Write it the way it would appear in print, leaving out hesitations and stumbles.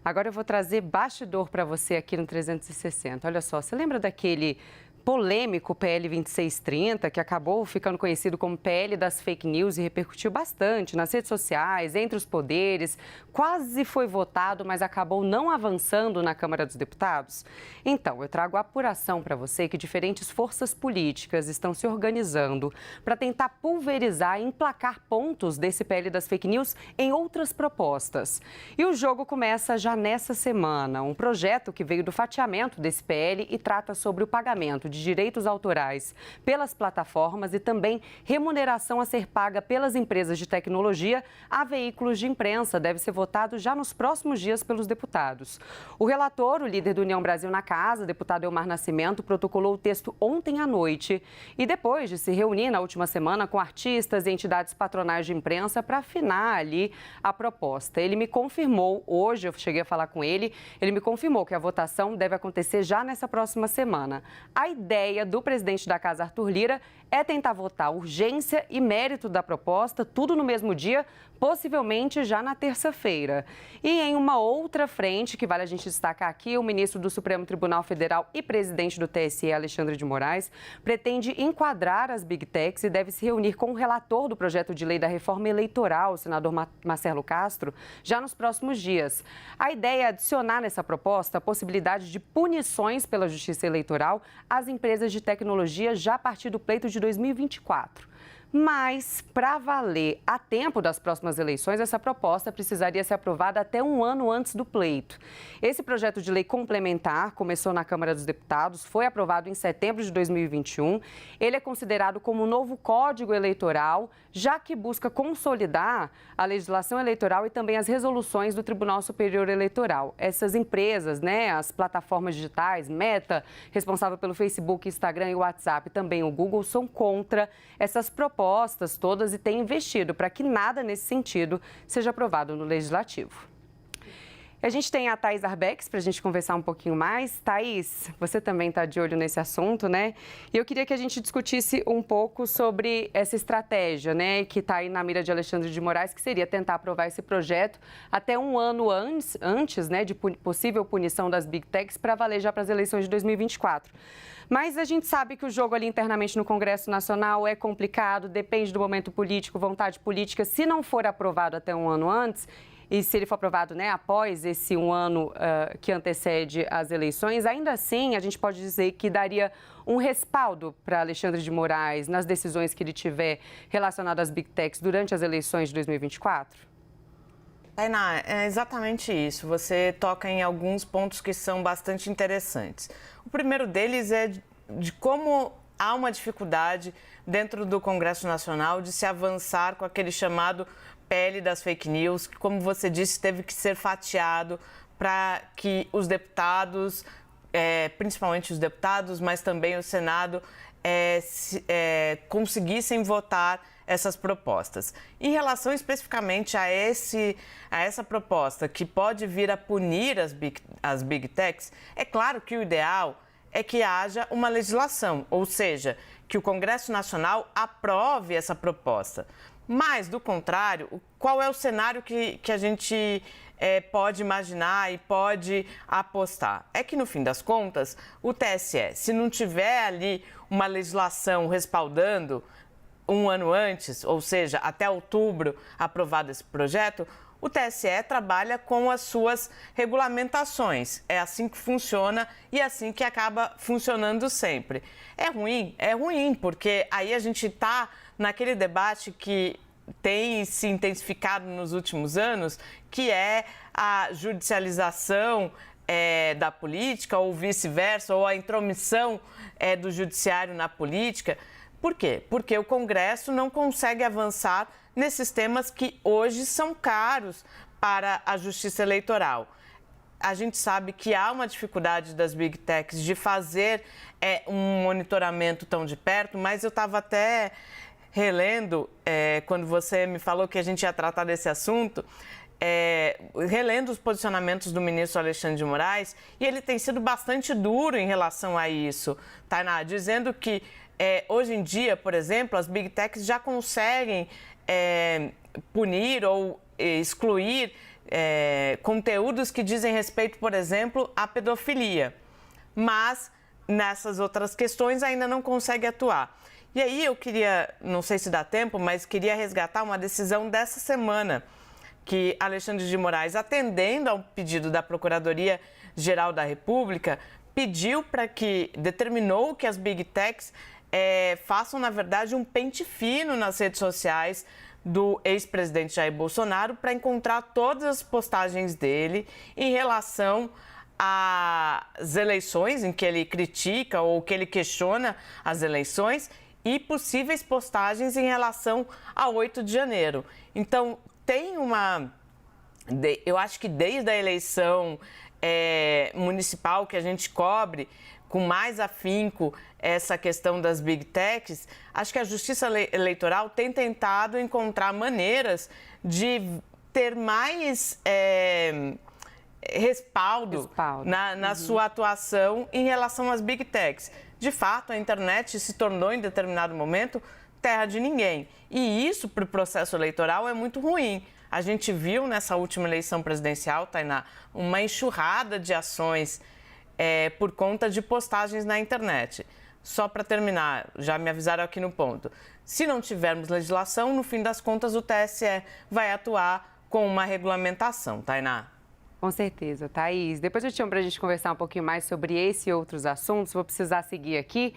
Agora eu vou trazer bastidor para você aqui no 360. Olha só, você lembra daquele polêmico PL 2630, que acabou ficando conhecido como PL das fake news e repercutiu bastante nas redes sociais, entre os poderes, quase foi votado, mas acabou não avançando na Câmara dos Deputados? Então, eu trago a apuração para você que diferentes forças políticas estão se organizando para tentar pulverizar e emplacar pontos desse PL das fake news em outras propostas. E o jogo começa já nessa semana. Um projeto que veio do fatiamento desse PL e trata sobre o pagamento de direitos autorais pelas plataformas e também remuneração a ser paga pelas empresas de tecnologia a veículos de imprensa. Deve ser votado já nos próximos dias pelos deputados. O relator, o líder do União Brasil na Casa, deputado Elmar Nascimento, protocolou o texto ontem à noite e depois de se reunir na última semana com artistas e entidades patronais de imprensa para afinar ali a proposta. Ele me confirmou, hoje eu cheguei a falar com ele me confirmou que a votação deve acontecer já nessa próxima semana. A ideia do presidente da Casa, Arthur Lira, é tentar votar urgência e mérito da proposta, tudo no mesmo dia, possivelmente já na terça-feira. E em uma outra frente, que vale a gente destacar aqui, o ministro do Supremo Tribunal Federal e presidente do TSE, Alexandre de Moraes, pretende enquadrar as Big Techs e deve se reunir com o relator do projeto de lei da reforma eleitoral, o senador Marcelo Castro, já nos próximos dias. A ideia é adicionar nessa proposta a possibilidade de punições pela Justiça Eleitoral às empresas de tecnologia já a partir do pleito de 2024. Mas, para valer a tempo das próximas eleições, essa proposta precisaria ser aprovada até um ano antes do pleito. Esse projeto de lei complementar começou na Câmara dos Deputados, foi aprovado em setembro de 2021. Ele é considerado como um novo Código Eleitoral, já que busca consolidar a legislação eleitoral e também as resoluções do Tribunal Superior Eleitoral. Essas empresas, as plataformas digitais, Meta, responsável pelo Facebook, Instagram e WhatsApp, também o Google, são contra essas propostas todas e tem investido para que nada nesse sentido seja aprovado no Legislativo. A gente tem a Thaís Arbex para a gente conversar um pouquinho mais. Thaís, você também está de olho nesse assunto, né? E eu queria que a gente discutisse um pouco sobre essa estratégia, que está aí na mira de Alexandre de Moraes, que seria tentar aprovar esse projeto até um ano antes de possível punição das Big Techs para valer já para as eleições de 2024. Mas a gente sabe que o jogo ali internamente no Congresso Nacional é complicado, depende do momento político, vontade política. Se não for aprovado até um ano antes, e se ele for aprovado após esse um ano que antecede as eleições, ainda assim a gente pode dizer que daria um respaldo para Alexandre de Moraes nas decisões que ele tiver relacionadas às Big Techs durante as eleições de 2024? Tainá, é exatamente isso. Você toca em alguns pontos que são bastante interessantes. O primeiro deles é de como há uma dificuldade dentro do Congresso Nacional de se avançar com aquele chamado PL das fake news, que, como você disse, teve que ser fatiado para que os deputados, principalmente os deputados, mas também o Senado, conseguissem votar essas propostas. Em relação especificamente a essa proposta, que pode vir a punir as Big Techs, é claro que o ideal é que haja uma legislação, ou seja, que o Congresso Nacional aprove essa proposta. Mas, do contrário, qual é o cenário que a gente pode imaginar e pode apostar? É que, no fim das contas, o TSE, se não tiver ali uma legislação respaldando um ano antes, ou seja, até outubro aprovado esse projeto, o TSE trabalha com as suas regulamentações. É assim que funciona e é assim que acaba funcionando sempre. É ruim, porque aí a gente está naquele debate que tem se intensificado nos últimos anos, que é a judicialização da política, ou vice-versa, ou a intromissão do judiciário na política. Por quê? Porque o Congresso não consegue avançar nesses temas que hoje são caros para a Justiça Eleitoral. A gente sabe que há uma dificuldade das Big Techs de fazer um monitoramento tão de perto, mas eu estava até relendo, quando você me falou que a gente ia tratar desse assunto, relendo os posicionamentos do ministro Alexandre de Moraes, e ele tem sido bastante duro em relação a isso, Tainá, dizendo que hoje em dia, por exemplo, as Big Techs já conseguem punir ou excluir conteúdos que dizem respeito, por exemplo, à pedofilia. Mas nessas outras questões ainda não consegue atuar. E aí eu queria, não sei se dá tempo, mas queria resgatar uma decisão dessa semana que Alexandre de Moraes, atendendo ao pedido da Procuradoria-Geral da República, determinou que as Big Techs façam, na verdade, um pente fino nas redes sociais do ex-presidente Jair Bolsonaro para encontrar todas as postagens dele em relação às eleições, em que ele critica ou que ele questiona as eleições, e possíveis postagens em relação a 8 de janeiro. Então, tem eu acho que desde a eleição municipal que a gente cobre com mais afinco essa questão das Big Techs, acho que a Justiça Eleitoral tem tentado encontrar maneiras de ter mais respaldo na sua atuação em relação às Big Techs. De fato, a internet se tornou, em determinado momento, terra de ninguém. E isso, para o processo eleitoral, é muito ruim. A gente viu nessa última eleição presidencial, Tainá, uma enxurrada de ações por conta de postagens na internet. Só para terminar, já me avisaram aqui no ponto. Se não tivermos legislação, no fim das contas, o TSE vai atuar com uma regulamentação, Tainá. Com certeza, Thaís. Depois eu te chamo para a gente conversar um pouquinho mais sobre esse e outros assuntos. Vou precisar seguir aqui.